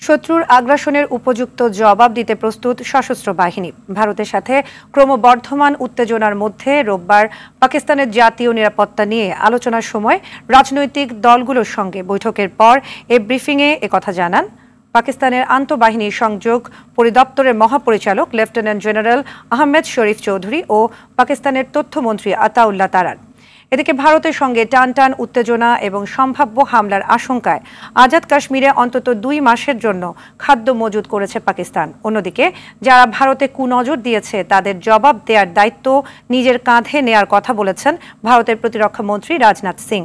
শত্রুর আগ্রাসনের উপযুক্ত জবাব দিতে প্রস্তুত সশস্ত্র বাহিনী। ভারতের সাথে ক্রমবর্ধমান উত্তেজনার মধ্যে রোববার পাকিস্তানের জাতীয় নিরাপত্তা নিয়ে আলোচনার সময় রাজনৈতিক দলগুলোর সঙ্গে বৈঠকের পর ব্রিফিংয়ে একথা জানান পাকিস্তানের আন্তঃবাহিনী সংযোগ পরিদপ্তরের মহাপরিচালক লেফটেন্যান্ট জেনারেল আহমেদ শরীফ চৌধুরী ও পাকিস্তানের তথ্যমন্ত্রী আতাউল্লাহ তারার। এদিকে ভারতের সঙ্গে টানটান উত্তেজনা এবং সম্ভাব্য হামলার আশঙ্কায় আজাদ কাশ্মীরে অন্তত 2 মাসের জন্য খাদ্য মজুত করেছে পাকিস্তান। অন্যদিকে যারা ভারতে কুনজর দিয়েছে তাদের জবাব দেওয়ার দায়িত্ব নিজের কাঁধে নেয়ার কথা বলেছেন ভারতের প্রতিরক্ষা মন্ত্রী রাজনাথ সিং।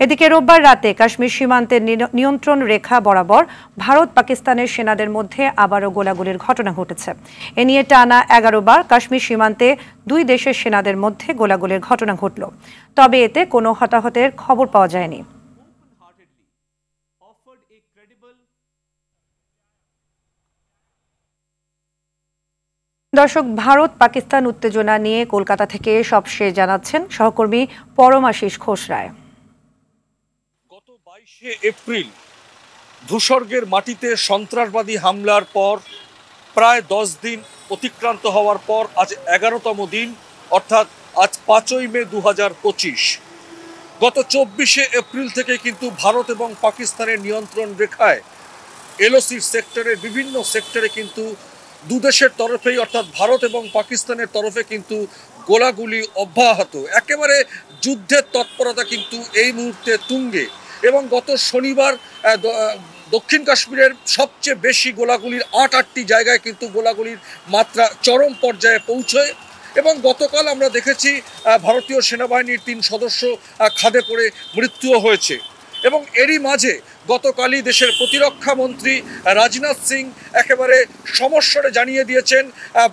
এদিকে রোববার রাতে কাশ্মীর সীমান্তের নিয়ন্ত্রণ রেখা বরাবর ভারত পাকিস্তানের সেনাদের মধ্যে আবারও গোলাগুলির ঘটনা ঘটেছে। এ নিয়ে টানা 11 বার কাশ্মীর সীমান্তে 2 দেশের সেনাদের মধ্যে গোলাগুলির ঘটনা ঘটল। তবে এতে কোনো হতাহতের খবর পাওয়া যায়নি। দর্শক, ভারত পাকিস্তান উত্তেজনা নিয়ে কলকাতা থেকে সবশেষ জানাচ্ছেন সহকর্মী পরমাশিস ঘোষরায়। গত 22শে এপ্রিল ভূস্বর্গের মাটিতে সন্ত্রাসবাদী হামলার পর প্রায় 10 দিন অতিক্রান্ত হওয়ার পর আজ 11তম দিন, অর্থাৎ আজ 5ই মে 2025। গত 24শে এপ্রিল থেকে কিন্তু ভারত এবং পাকিস্তানের নিয়ন্ত্রণ রেখায় এলওসি সেক্টরের বিভিন্ন সেক্টরে কিন্তু দুদেশের তরফেই, অর্থাৎ ভারত এবং পাকিস্তানের তরফে কিন্তু গোলাগুলি অব্যাহত। একেবারে যুদ্ধের তৎপরতা কিন্তু এই মুহূর্তে তুঙ্গে। এবং গত শনিবার দক্ষিণ কাশ্মীরের সবচেয়ে বেশি গোলাগুলির 8টি জায়গায় কিন্তু গোলাগুলির মাত্রা চরম পর্যায়ে পৌঁছয়। এবং গতকাল আমরা দেখেছি ভারতীয় সেনাবাহিনীর 3 সদস্য খাদে পড়ে মৃত্যুও হয়েছে। এবং এরই মাঝে গতকালই দেশের প্রতিরক্ষা মন্ত্রী রাজনাথ সিং একেবারে সমস্বরে জানিয়ে দিয়েছেন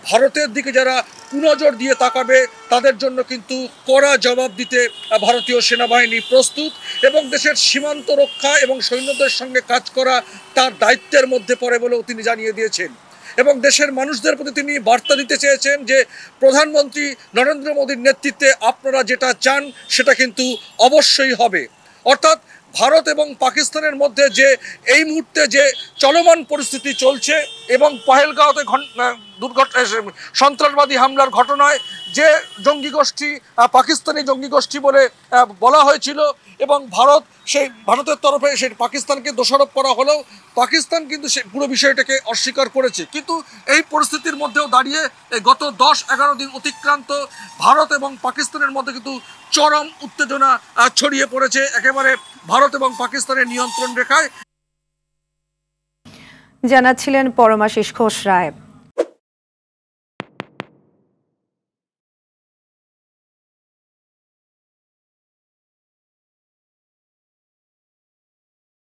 ভারতের দিকে যারা কুনজর দিয়ে তাকাবে তাদের জন্য কিন্তু কড়া জবাব দিতে ভারতীয় সেনাবাহিনী প্রস্তুত। এবং দেশের সীমান্ত রক্ষা এবং সৈন্যদের সঙ্গে কাজ করা তার দায়িত্বের মধ্যে পড়ে বলেও তিনি জানিয়ে দিয়েছেন। এবং দেশের মানুষদের প্রতি তিনি বার্তা দিতে চেয়েছেন যে প্রধানমন্ত্রী নরেন্দ্র মোদীর নেতৃত্বে আপনারা যেটা চান সেটা কিন্তু অবশ্যই হবে। অর্থাৎ ভারত এবং পাকিস্তানের মধ্যে যে এই মুহূর্তে যে চলমান পরিস্থিতি চলছে এবং পহেলগাঁওতে সন্ত্রাসবাদী হামলার ঘটনায় যে জঙ্গি গোষ্ঠী পাকিস্তানি জঙ্গি গোষ্ঠী বলে বলা হয়েছিল এবং ভারতের তরফে সেই পাকিস্তানকে দোষারোপ করা হলেও পাকিস্তান কিন্তু সে পুরো বিষয়টাকে অস্বীকার করেছে। কিন্তু এই পরিস্থিতির মধ্যেও দাঁড়িয়ে গত 10-11 দিন অতিক্রান্ত ভারত এবং পাকিস্তানের মধ্যে কিন্তু চরম উত্তেজনা ছড়িয়ে পড়েছে একেবারে ভারত এবং পাকিস্তানের নিয়ন্ত্রণ রেখায়। জানাচ্ছিলেন পরমাশিস ঘোষরায়।